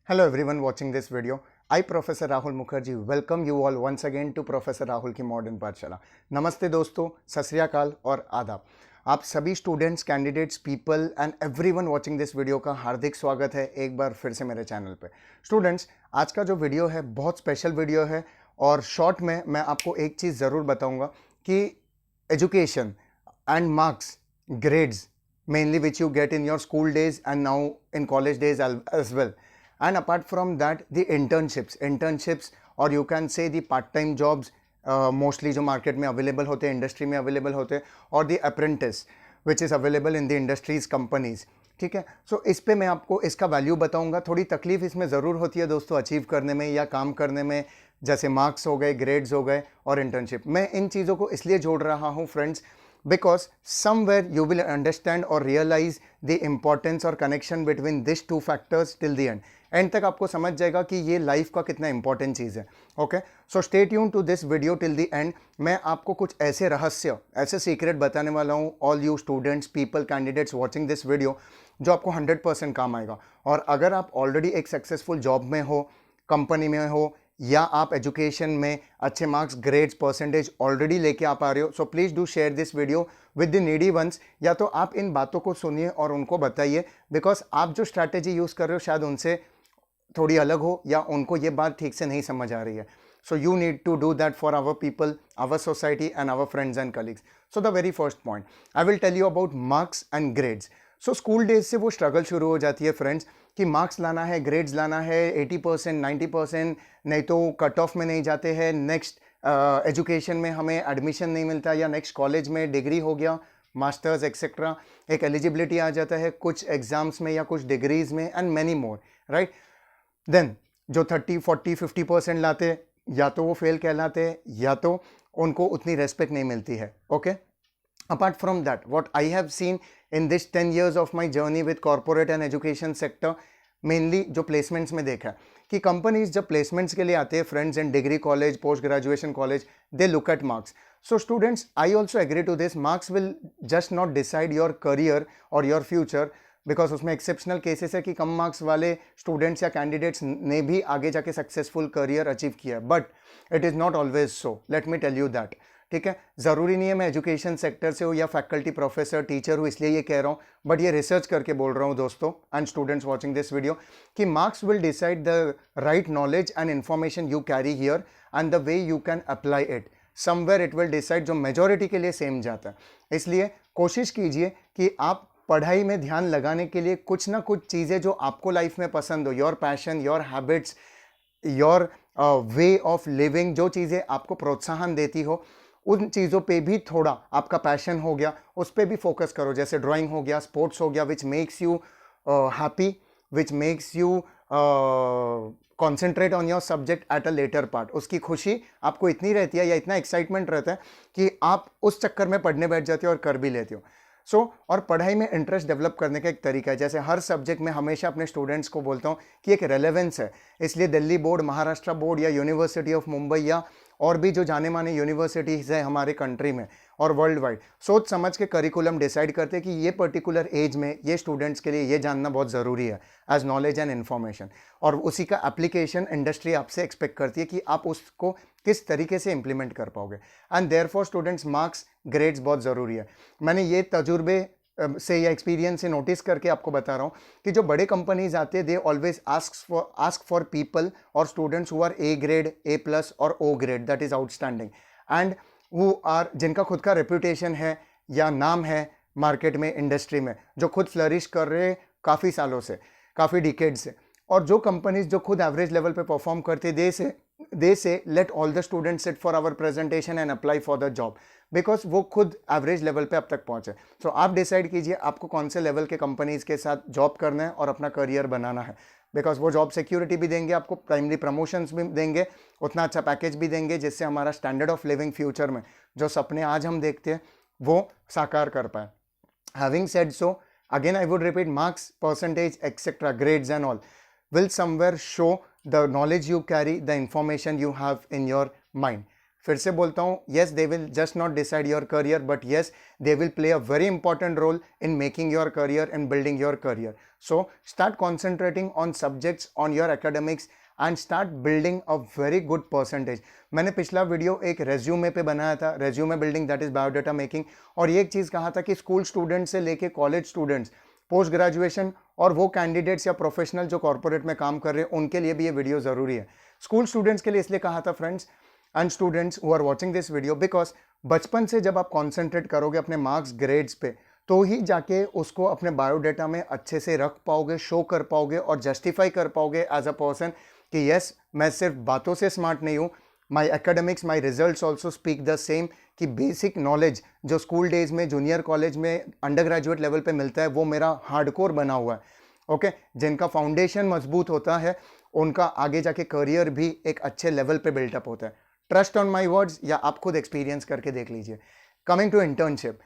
Hello everyone watching this video. I Professor Rahul Mukherjee welcome you all once again to Professor Rahul की modern पाठशाला। नमस्ते दोस्तों, सत श्री अकाल और आदाब। आप सभी students, candidates, people and everyone watching this video का हार्दिक स्वागत है एक बार फिर से मेरे चैनल पे। स्टूडेंट्स, आज का जो वीडियो है बहुत स्पेशल वीडियो है और शॉर्ट में मैं आपको एक चीज़ ज़रूर बताऊँगा कि education and marks, grades mainly which you get in your school days and now in college days as well, and apart from that the internships or you can say the part time jobs mostly जो market में available होते हैं, industry में available होते हैं, और the apprentice which is available in the industries companies. ठीक है, सो इस पे मैं आपको इसका वैल्यू बताऊंगा। थोड़ी तकलीफ इसमें ज़रूर होती है दोस्तों अचीव करने में या काम करने में, जैसे मार्क्स हो गए, ग्रेड्स हो गए और इंटर्नशिप। मैं इन चीज़ों को इसलिए जोड़ रहा हूँ friends because somewhere you will understand or realize the importance और connection between these two factors till the end तक आपको समझ जाएगा कि ये लाइफ का कितना इंपॉर्टेंट चीज़ है। Okay, so stay tune to this video till the end. मैं आपको कुछ ऐसे रहस्य, ऐसे सीक्रेट बताने वाला हूँ, all you students, people, candidates watching this video, जो आपको 100% काम आएगा। और अगर आप ऑलरेडी एक सक्सेसफुल जॉब में हो, कंपनी में हो, या आप एजुकेशन में अच्छे मार्क्स, ग्रेड्स, परसेंटेज ऑलरेडी लेके आप आ रहे हो, so please do share this video with the needy ones. या तो आप इन बातों को सुनिए और उनको बताइए, बिकॉज आप जो स्ट्रैटेजी यूज़ कर रहे हो शायद उनसे थोड़ी अलग हो या उनको ये बात ठीक से नहीं समझ आ रही है। So you need to do that for our people, our society and our friends and colleagues. So the very first point I will tell you about marks and grades. So school days से वो struggle शुरू हो जाती है friends कि marks लाना है, grades लाना है, 80%, 90%, नहीं तो कट ऑफ में नहीं जाते हैं, नेक्स्ट एजुकेशन में हमें एडमिशन नहीं मिलता, या नेक्स्ट कॉलेज में डिग्री हो गया, मास्टर्स एक्सेट्रा, एक एलिजिबिलिटी आ जाता है कुछ एग्जाम्स में या कुछ डिग्रीज में and many more, right. Then जो 30, 40, 50% लाते, या तो वो फेल कहलाते हैं या तो उनको उतनी रेस्पेक्ट नहीं मिलती है। Okay, apart from that what I have seen in this 10 years of my journey with corporate and education sector, mainly जो प्लेसमेंट्स में देखा है कि कंपनीज जब प्लेसमेंट्स के लिए आते हैं friends in degree college, post graduation college, they look at marks. So students, I also agree to this, marks will just not decide your career और योर फ्यूचर, बिकॉज उसमें एक्सेप्शनल केसेस है कि कम मार्क्स वाले स्टूडेंट्स या candidates ने भी आगे जाके सक्सेसफुल करियर अचीव किया, but it is not always so, let me tell you that. ठीक है, ज़रूरी नहीं है मैं एजुकेशन सेक्टर से हूँ या फैकल्टी, प्रोफेसर, टीचर हूँ इसलिए ये कह रहा हूँ, बट ये रिसर्च करके बोल रहा हूँ दोस्तों and students watching this video, कि marks will decide the right knowledge and information you carry here and the way you can apply it somewhere, it will decide, जो मेजोरिटी के लिए सेम जाता है। इसलिए कोशिश कीजिए कि आप पढ़ाई में ध्यान लगाने के लिए कुछ ना कुछ चीज़ें जो आपको लाइफ में पसंद हो, your passion, your habits, your way of living, जो चीज़ें आपको प्रोत्साहन देती हो, उन चीज़ों पे भी थोड़ा आपका पैशन हो गया, उस पर भी फोकस करो। जैसे ड्राइंग हो गया, स्पोर्ट्स हो गया, which makes you happy, which makes you concentrate on your subject at a later part. उसकी खुशी आपको इतनी रहती है या इतना एक्साइटमेंट रहता है कि आप उस चक्कर में पढ़ने बैठ जाते हो और कर भी लेते हो। और पढ़ाई में इंटरेस्ट डेवलप करने का एक तरीका है, जैसे हर सब्जेक्ट में हमेशा अपने स्टूडेंट्स को बोलता हूँ कि एक रेलेवेंस है, इसलिए दिल्ली बोर्ड, महाराष्ट्र बोर्ड या यूनिवर्सिटी ऑफ मुंबई या और भी जो जाने माने यूनिवर्सिटीज़ है हमारे कंट्री में और वर्ल्ड वाइड, सोच समझ के करिकुलम डिसाइड करते हैं कि ये पर्टिकुलर एज में ये स्टूडेंट्स के लिए ये जानना बहुत ज़रूरी है एज नॉलेज एंड इन्फॉर्मेशन, और उसी का एप्लीकेशन इंडस्ट्री आपसे एक्सपेक्ट करती है कि आप उसको किस तरीके से इंप्लीमेंट कर पाओगे। And therefore students, marks, grades बहुत ज़रूरी है। मैंने ये तजुर्बे से या एक्सपीरियंस से नोटिस करके आपको बता रहा हूँ कि जो बड़े कंपनीज आते हैं, they always ask for people और students who are A grade, A plus और O grade, that is outstanding, and who are, जिनका खुद का रेपुटेशन है या नाम है मार्केट में, इंडस्ट्री में, जो खुद फ्लरिश कर रहे हैं काफ़ी सालों से, काफ़ी डिकेड से। और जो कंपनीज जो खुद एवरेज लेवल पे परफॉर्म करते, they say let all the students sit for our presentation and apply for the job, because वो खुद एवरेज लेवल पे अब तक पहुंचे। सो आप डिसाइड कीजिए आपको कौन से लेवल के कंपनीज के साथ जॉब करना है और अपना करियर बनाना है, बिकॉज वो जॉब सिक्योरिटी भी देंगे, आपको प्राइमरी प्रमोशंस भी देंगे, उतना अच्छा पैकेज भी देंगे जिससे हमारा स्टैंडर्ड ऑफ लिविंग फ्यूचर में जो सपने आज हम देखते हैं वो साकार कर पाए। Having said so, again I would repeat, marks, percentage etcetera, grades and all will somewhere show the knowledge you carry, the information you have in your mind. फिर से बोलता हूँ, yes they will just not decide your career, but yes they will play a very important role in making your career and building your career. So start concentrating on subjects, on your academics and start building a very good percentage. मैंने पिछला video एक resume पे बनाया था, resume building, that is biodata making, और ये एक चीज़ कहा था कि स्कूल स्टूडेंट्स से लेके कॉलेज स्टूडेंट्स, पोस्ट ग्रेजुएशन और वो कैंडिडेट्स या प्रोफेशनल जो कॉर्पोरेट में काम कर रहे हैं उनके लिए भी ये वीडियो ज़रूरी है। स्कूल स्टूडेंट्स के लिए इसलिए कहा था friends and students who are watching this video, because बचपन से जब आप कॉन्सेंट्रेट करोगे अपने मार्क्स ग्रेड्स पे तो ही जाके उसको अपने बायोडाटा में अच्छे से रख पाओगे, शो कर पाओगे और जस्टिफाई कर पाओगे एज अ पर्सन कि यस मैं सिर्फ बातों से स्मार्ट नहीं हूँ, my academics, my results also speak the same, कि बेसिक नॉलेज जो स्कूल डेज में, जूनियर कॉलेज में, अंडर ग्रेजुएट लेवल पे मिलता है वो मेरा हार्डकोर बना हुआ है। ओके, जिनका फाउंडेशन मजबूत होता है उनका आगे जाके करियर भी एक अच्छे लेवल पे बिल्टअप होता है। ट्रस्ट ऑन माई वर्ड्स या आप खुद एक्सपीरियंस करके देख लीजिए। Coming to internship,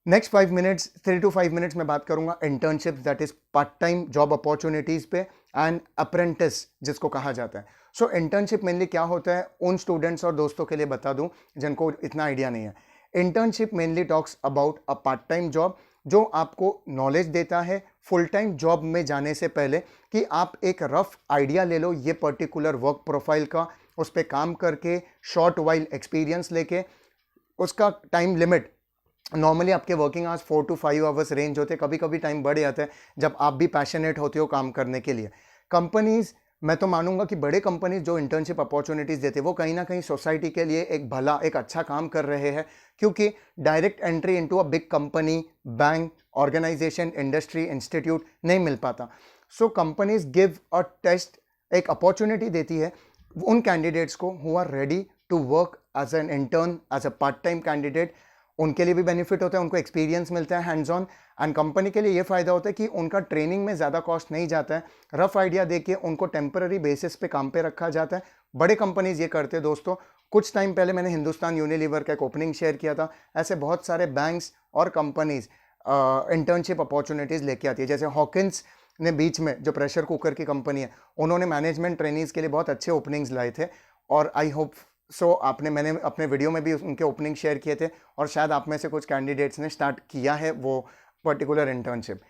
next 5 minutes, 3 to 5 minutes में बात करूंगा internship, that is part time job opportunities पे एंड अप्रेंटिस जिसको कहा जाता है। सो इंटर्नशिप मेनली क्या होता है उन स्टूडेंट्स और दोस्तों के लिए बता दूं जिनको इतना आइडिया नहीं है। Internship mainly talks about a part time job जो आपको नॉलेज देता है फुल टाइम जॉब में जाने से पहले कि आप एक रफ आइडिया ले लो ये पर्टिकुलर वर्क प्रोफाइल का, उस पर काम करके शॉर्ट वाइल एक्सपीरियंस लेके, उसका टाइम लिमिट नॉर्मली आपके working hours 4 to 5 hours range होते हैं, कभी कभी टाइम बढ़ जाता है जब आप भी पैशनेट होते हो काम करने के लिए। कंपनीज, मैं तो मानूंगा कि बड़े कंपनीज जो इंटर्नशिप अपॉर्चुनिटीज देते हैं वो कहीं ना कहीं सोसाइटी के लिए एक भला, एक अच्छा काम कर रहे हैं, क्योंकि direct entry into a big company, bank, organization, industry, institute नहीं मिल पाता। So companies give a test, एक अपॉर्चुनिटी देती है उन कैंडिडेट्स को who are ready to work as an intern, as a part time candidate. उनके लिए भी बेनिफिट होता है, उनको एक्सपीरियंस मिलता है हैंड्स ऑन, एंड कंपनी के लिए ये फायदा होता है कि उनका ट्रेनिंग में ज़्यादा कॉस्ट नहीं जाता है। रफ आइडिया देके उनको टेम्पररी बेसिस पे काम पे रखा जाता है। बड़े कंपनीज ये करते हैं दोस्तों। कुछ टाइम पहले मैंने हिंदुस्तान यूनिलीवर का एक ओपनिंग शेयर किया था, ऐसे बहुत सारे बैंक्स और कंपनीज इंटर्नशिप अपॉर्चुनिटीज़ लेके आती है। जैसे हॉकिंस ने बीच में, जो प्रेशर कुकर की कंपनी है, उन्होंने मैनेजमेंट ट्रेनिंग्स के लिए बहुत अच्छे ओपनिंग्स लाए थे, और आई होप मैंने अपने वीडियो में भी उनके ओपनिंग शेयर किए थे, और शायद आप में से कुछ कैंडिडेट्स ने स्टार्ट किया है वो पर्टिकुलर इंटर्नशिप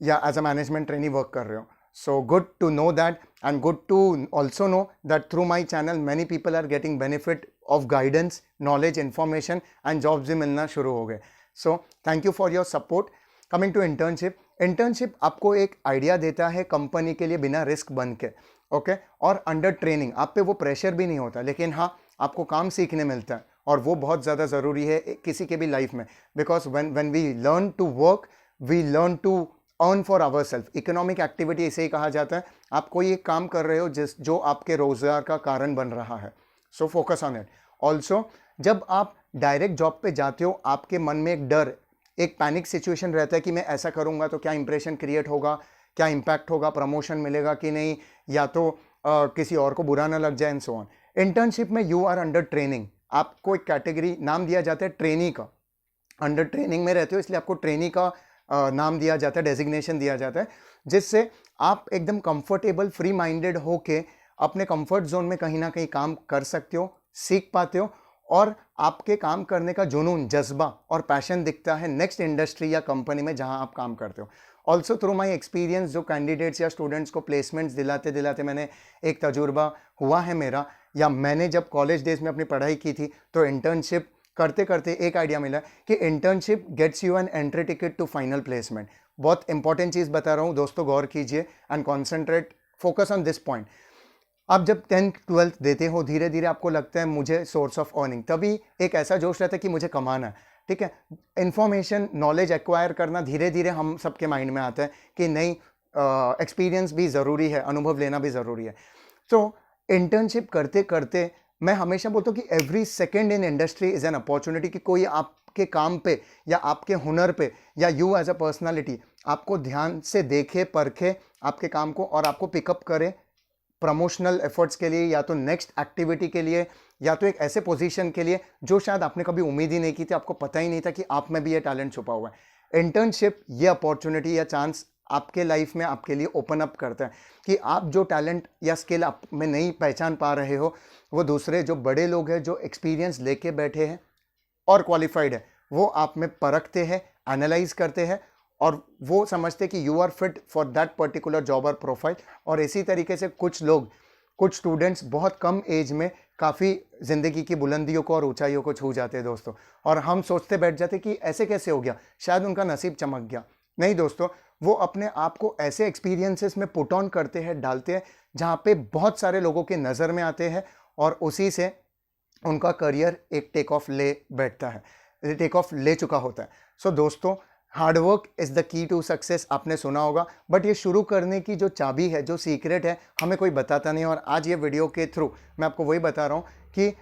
या as a management trainee work कर रहे हो। So good to know that, and good to also know that through my channel many people are getting benefit of guidance, knowledge, information and jobs भी मिलना शुरू हो गए। सो thank you for your support. Coming to internship, internship आपको एक idea देता है कंपनी के लिए बिना रिस्क बन के, ओके, और अंडर ट्रेनिंग आप पे वो प्रेशर भी नहीं होता, लेकिन हाँ आपको काम सीखने मिलता है, और वो बहुत ज़्यादा ज़रूरी है किसी के भी लाइफ में, because when we learn to work we learn to earn for our self. Economic activity इसे ही कहा जाता है, आप कोई एक काम कर रहे हो जो आपके रोजगार का कारण बन रहा है। So focus on it. Also जब आप डायरेक्ट जॉब पे जाते हो आपके मन में एक डर, एक पैनिक सिचुएशन रहता है कि मैं ऐसा करूंगा तो क्या इंप्रेशन क्रिएट होगा, क्या इम्पैक्ट होगा, प्रमोशन मिलेगा कि नहीं, या तो किसी और को बुरा ना लग जाए एंड सो ऑन। इंटर्नशिप में यू आर अंडर ट्रेनिंग, आपको एक कैटेगरी नाम दिया जाता है ट्रेनी का, अंडर ट्रेनिंग में रहते हो इसलिए आपको ट्रेनी का नाम दिया जाता है, डेजिग्नेशन दिया जाता है, जिससे आप एकदम कंफर्टेबल, फ्री माइंडेड होके अपने कंफर्ट जोन में कहीं ना कहीं काम कर सकते हो, सीख पाते हो, और आपके काम करने का जुनून, जज्बा और पैशन दिखता है नेक्स्ट इंडस्ट्री या कंपनी में जहां आप काम करते हो। ऑल्सो थ्रू माई एक्सपीरियंस, जो कैंडिडेट्स या स्टूडेंट्स को प्लेसमेंट्स दिलाते दिलाते मैंने एक तजुर्बा हुआ है मेरा, या मैंने जब कॉलेज डेज में अपनी पढ़ाई की थी तो इंटर्नशिप करते करते एक आइडिया मिला कि internship gets you an entry ticket to final placement. बहुत इंपॉर्टेंट चीज़ बता रहा हूँ दोस्तों, गौर कीजिए and concentrate, focus on this point. आप जब 10th 12th देते हो धीरे धीरे आपको लगता है मुझे सोर्स ऑफ अर्निंग, तभी एक ऐसा जोश रहता है कि मुझे कमाना है, ठीक है। इंफॉर्मेशन, नॉलेज एक्वायर करना धीरे धीरे हम सबके माइंड में आता है कि नहीं, एक्सपीरियंस भी ज़रूरी है, अनुभव लेना भी ज़रूरी है। तो इंटर्नशिप करते करते मैं हमेशा बोलता हूँ कि every second in industry is an opportunity, कि कोई आपके काम पे या आपके हुनर पे या यू एज अ पर्सनालिटी आपको ध्यान से देखे, परखे आपके काम को और आपको पिकअप करे प्रमोशनल एफर्ट्स के लिए, या तो नेक्स्ट एक्टिविटी के लिए, या तो एक ऐसे पोजीशन के लिए जो शायद आपने कभी उम्मीद ही नहीं की थी, आपको पता ही नहीं था कि आप में भी ये टैलेंट छुपा हुआ है। इंटर्नशिप ये अपॉर्चुनिटी या चांस आपके लाइफ में आपके लिए ओपन अप करता है कि आप जो टैलेंट या स्किल आप में नहीं पहचान पा रहे हो, वो दूसरे जो बड़े लोग हैं, जो एक्सपीरियंस लेके बैठे हैं और क्वालिफाइड है, वो आप में परखते हैं, एनालाइज करते हैं और वो समझते कि you are fit for that particular job और प्रोफाइल। और इसी तरीके से कुछ लोग, कुछ स्टूडेंट्स बहुत कम एज में काफ़ी ज़िंदगी की बुलंदियों को और ऊंचाइयों को छू जाते हैं दोस्तों, और हम सोचते बैठ जाते कि ऐसे कैसे हो गया, शायद उनका नसीब चमक गया। नहीं दोस्तों, वो अपने आप को ऐसे एक्सपीरियंसेस में पुट ऑन करते हैं, डालते हैं, जहाँ पे बहुत सारे लोगों के नज़र में आते हैं और उसी से उनका करियर एक टेक ऑफ ले बैठता है, टेक ऑफ ले चुका होता है। सो दोस्तों, hard work is the key to success, आपने सुना होगा, बट ये शुरू करने की जो चाबी है, जो सीक्रेट है, हमें कोई बताता नहीं। और आज ये वीडियो के थ्रू मैं आपको वही बता रहा हूँ कि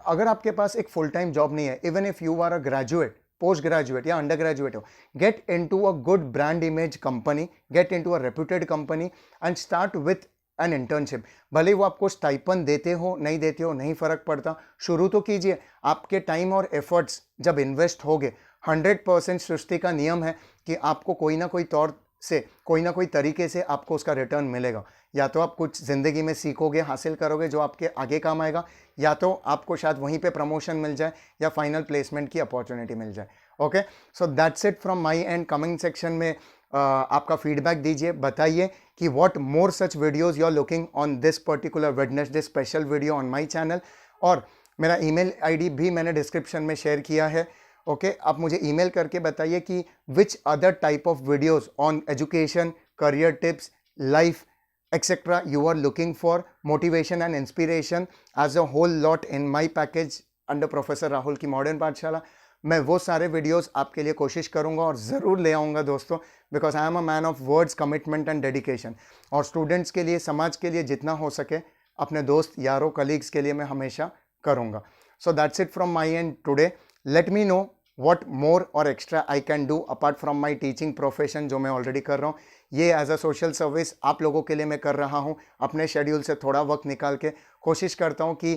अगर आपके पास एक फुल टाइम जॉब नहीं है, even if you are a graduate, post graduate या अंडर ग्रेजुएट हो, get into a good brand image company, get into a reputed company and start with an internship. भले वो आपको स्टाइपन देते हो, नहीं देते हो, नहीं फर्क पड़ता, शुरू तो कीजिए। आपके टाइम और एफर्ट्स जब इन्वेस्ट होगे, 100% सृष्टि का नियम है कि आपको कोई ना कोई तौर से, कोई ना कोई तरीके से आपको उसका रिटर्न मिलेगा। या तो आप कुछ ज़िंदगी में सीखोगे, हासिल करोगे जो आपके आगे काम आएगा, या तो आपको शायद वहीं पे प्रमोशन मिल जाए या फाइनल प्लेसमेंट की अपॉर्चुनिटी मिल जाए। Okay, so that's it from my end. Comment section में आपका फीडबैक दीजिए, बताइए कि what more such videos you are looking on this particular Wednesday special video on my channel. और मेरा ईमेल आईडी भी मैंने डिस्क्रिप्शन में शेयर किया है। ओके, आप मुझे ईमेल करके बताइए कि which other type of videos on education, career tips, life etc. you are looking for motivation and inspiration as a whole lot in my package under professor Rahul की modern पाठशाला। मैं वो सारे वीडियोस आपके लिए कोशिश करूंगा और ज़रूर ले आऊँगा दोस्तों, because I am a man of words, commitment and dedication. और स्टूडेंट्स के लिए, समाज के लिए जितना हो सके, अपने दोस्त, यारों, कलीग्स के लिए मैं हमेशा करूँगा। सो that's it from my and today. Let me know what more or extra I can do apart from my teaching profession, जो मैं ऑलरेडी कर रहा हूँ। ये एज अ सोशल सर्विस आप लोगों के लिए मैं कर रहा हूँ। अपने शेड्यूल से थोड़ा वक्त निकाल के कोशिश करता हूँ कि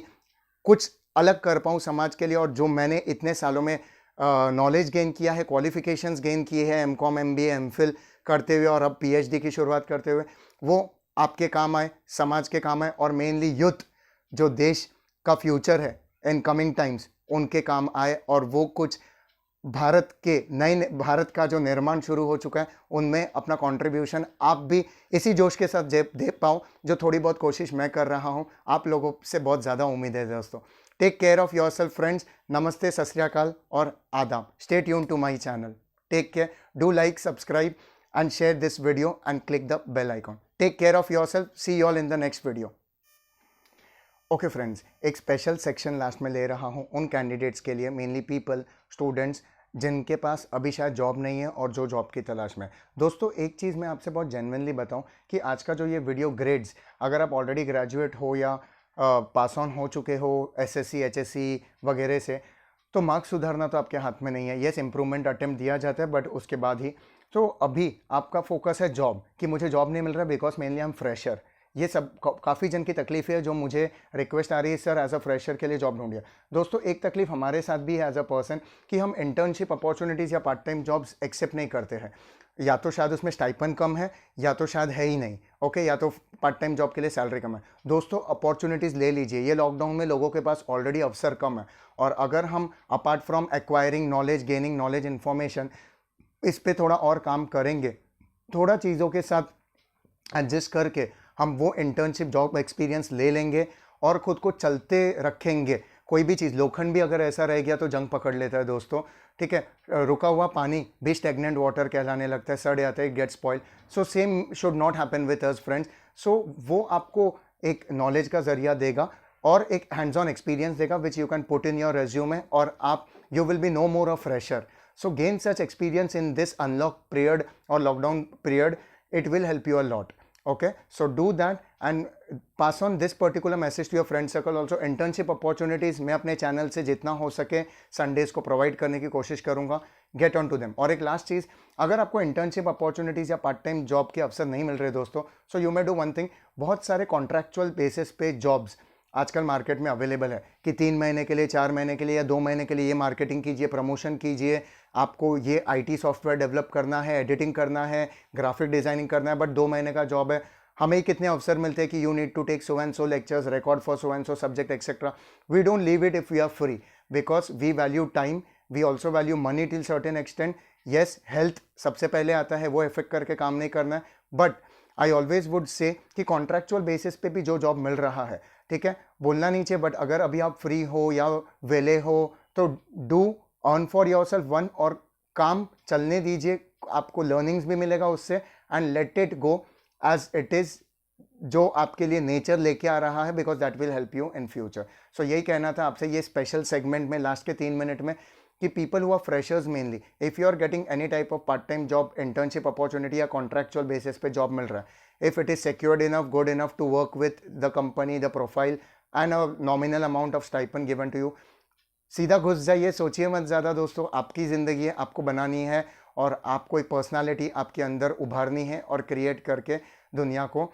कुछ अलग कर पाऊँ समाज के लिए। और जो मैंने इतने सालों में नॉलेज गेन किया है, क्वालिफिकेशंस गेन किए हैं, MCOM, MBA, MPhil करते हुए और अब PhD की शुरुआत करते हुए, वो आपके काम आए, समाज के काम आए, और मेनली यूथ, जो देश का फ्यूचर है इन कमिंग टाइम्स, उनके काम आए। और वो कुछ भारत के नए भारत का जो निर्माण शुरू हो चुका है, उनमें अपना कंट्रीब्यूशन आप भी इसी जोश के साथ दे पाओ जो थोड़ी बहुत कोशिश मैं कर रहा हूं। आप लोगों से बहुत ज़्यादा उम्मीद है दोस्तों। Take care of your self friends. नमस्ते, सत श्री अकाल और आदाब। Stay tune to my channel. Take care, do like, subscribe and share this video and click the bell icon. Take care of your self. See you all in the next video. Okay friends, एक special section last में ले रहा हूँ उन candidates के लिए, mainly people, students जिनके पास अभी शायद जॉब नहीं है और जो जॉब की तलाश में है। दोस्तों, एक चीज़ मैं आपसे बहुत जेन्युइनली बताऊं कि आज का जो ये वीडियो ग्रेड्स, अगर आप ऑलरेडी ग्रेजुएट हो या पास ऑन हो चुके हो SSC, HSC वगैरह से, तो मार्क्स सुधारना तो आपके हाथ में नहीं है। येस, इंप्रूवमेंट अटेम्प्ट दिया जाता है, बट उसके बाद ही। तो अभी आपका फोकस है जॉब, कि मुझे जॉब नहीं मिल रहा because mainly I am fresher. ये सब काफ़ी जन की तकलीफ है, जो मुझे रिक्वेस्ट आ रही है, सर एज अ फ्रेशर के लिए जॉब ढूंढिए। दोस्तों, एक तकलीफ हमारे साथ भी है एज अ पर्सन, कि हम इंटर्नशिप अपॉर्चुनिटीज़ या पार्ट टाइम जॉब्स एक्सेप्ट नहीं करते हैं। या तो शायद उसमें स्टाइपन कम है, या तो शायद है ही नहीं। ओके, या तो पार्ट टाइम जॉब के लिए सैलरी कम है। दोस्तों, अपॉर्चुनिटीज़ ले लीजिए। ये लॉकडाउन में लोगों के पास ऑलरेडी अवसर कम है, और अगर हम apart from acquiring knowledge, gaining knowledge, information, इस पर थोड़ा और काम करेंगे, थोड़ा चीज़ों के साथ एडजस्ट करके हम वो इंटर्नशिप जॉब एक्सपीरियंस ले लेंगे और ख़ुद को चलते रखेंगे। कोई भी चीज़, लोखंड भी अगर ऐसा रह गया तो जंग पकड़ लेता है दोस्तों, ठीक है। रुका हुआ पानी भी स्टेगनेंट वाटर कहलाने लगता है, सड़ जाता है, get spoil. So same should not happen with us friends. So वो आपको एक नॉलेज का जरिया देगा और एक हैंड्स ऑन एक्सपीरियंस देगा, which you can put in your resume, और आप you will be no more a fresher. So gain such experience in this unlock period और lockdown period. It will help you a lot. Okay, so do that and pass on this particular message to your friend circle also. Internship opportunities मैं अपने channel से जितना हो सके Sundays को provide करने की कोशिश करूंगा. Get on to them. और एक लास्ट चीज़, अगर आपको इंटर्नशिप अपॉर्चुनिटीज़ या पार्ट टाइम जॉब के अवसर नहीं मिल रहे दोस्तों, so you may do one thing. बहुत सारे कॉन्ट्रैक्चुअल बेसिस पे जॉब्स आजकल मार्केट में अवेलेबल है कि 3 महीने के लिए, 4 महीने के लिए या 2 महीने के लिए ये मार्केटिंग कीजिए, प्रमोशन कीजिए, आपको ये IT सॉफ्टवेयर डेवलप करना है, एडिटिंग करना है, ग्राफिक डिज़ाइनिंग करना है, बट 2 महीने का जॉब है. हमें ही कितने अवसर मिलते हैं कि you need to take so and so lectures, record for so and so subject etcetera. We don't leave it if we are free, because we value time we also value money till certain extent. Yes, health सबसे पहले आता है, वो effect करके काम नहीं करना है. But I always would say कि कॉन्ट्रैक्चुअल बेसिस पे भी जो जॉब मिल रहा है, ठीक है, बोलना नहीं चाहिए, बट अगर अभी आप फ्री हो या वेले हो तो do earn for yourself one, और काम चलने दीजिए, आपको लर्निंग्स भी मिलेगा उससे, and let it go as it is, जो आपके लिए नेचर लेके आ रहा है, because that will help you in future. So यही कहना था आपसे ये स्पेशल सेगमेंट में लास्ट के 3 मिनट में, कि people who are freshers mainly, if you are getting any type of part time job, internship opportunity या कॉन्ट्रैक्चुअल बेसिस पे जॉब मिल रहा है, if it is secured enough, good enough to work with the company, the profile and a nominal amount of stipend given to you, सीधा घुस जाइए, सोचिए मत ज़्यादा दोस्तों. आपकी ज़िंदगी है, आपको बनानी है, और आपको एक पर्सनालिटी आपके अंदर उभारनी है और क्रिएट करके दुनिया को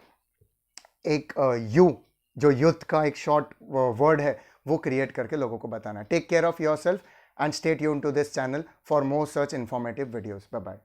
एक जो यूथ का एक शॉर्ट वर्ड है वो क्रिएट करके लोगों को बताना है. Take care of your self and stay tuned to this channel for more such informative videos. Bye bye.